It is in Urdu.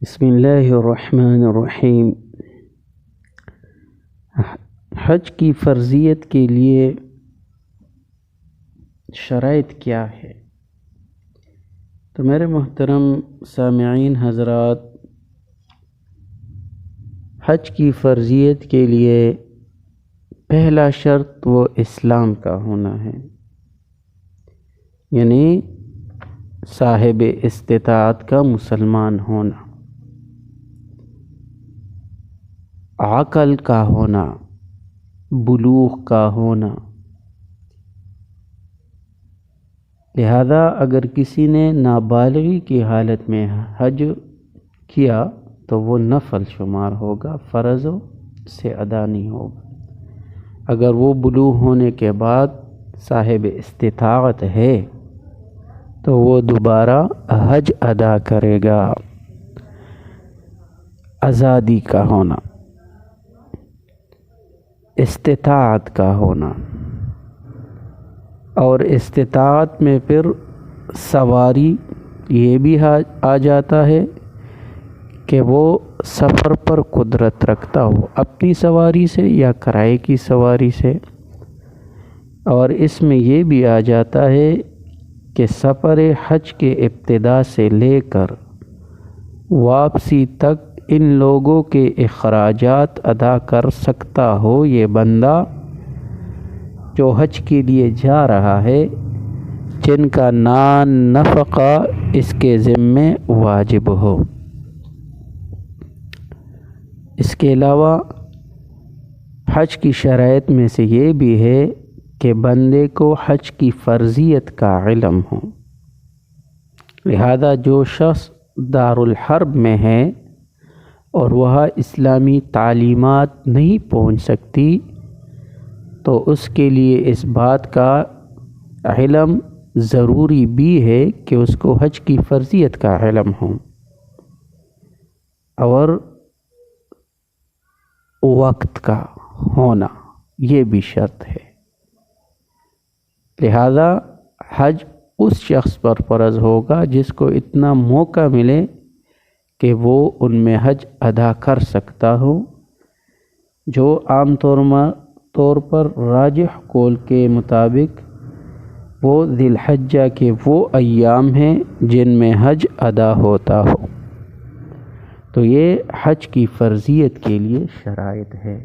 بسم اللہ الرحمن الرحیم۔ حج کی فرضیت کے لیے شرائط کیا ہے؟ تو میرے محترم سامعین حضرات، حج کی فرضیت کے لیے پہلا شرط وہ اسلام کا ہونا ہے، یعنی صاحب استطاعت کا مسلمان ہونا، عقل کا ہونا، بلوغ کا ہونا۔ لہذا اگر کسی نے نابالغی کی حالت میں حج کیا تو وہ نفل شمار ہوگا، فرض سے ادا نہیں ہوگا۔ اگر وہ بلوغ ہونے کے بعد صاحب استطاعت ہے تو وہ دوبارہ حج ادا کرے گا۔ آزادی کا ہونا، استطاعت کا ہونا، اور استطاعت میں پھر سواری یہ بھی آ جاتا ہے کہ وہ سفر پر قدرت رکھتا ہو، اپنی سواری سے یا کرائے کی سواری سے۔ اور اس میں یہ بھی آ جاتا ہے کہ سفر حج کے ابتدا سے لے کر واپسی تک ان لوگوں کے اخراجات ادا کر سکتا ہو یہ بندہ جو حج کے لیے جا رہا ہے، جن کا نفقہ اس کے ذمے واجب ہو۔ اس کے علاوہ حج کی شرائط میں سے یہ بھی ہے کہ بندے کو حج کی فرضیت کا علم ہو۔ لہذا جو شخص دارالحرب میں ہے اور وہاں اسلامی تعلیمات نہیں پہنچ سکتی تو اس کے لیے اس بات کا علم ضروری بھی ہے کہ اس کو حج کی فرضیت کا علم ہو، اور وقت کا ہونا یہ بھی شرط ہے۔ لہذا حج اس شخص پر فرض ہوگا جس کو اتنا موقع ملے کہ وہ ان میں حج ادا کر سکتا ہو، جو عام طور پر راجح قول کے مطابق وہ ذی الحجہ کے وہ ایام ہیں جن میں حج ادا ہوتا ہو۔ تو یہ حج کی فرضیت کے لیے شرائط ہے۔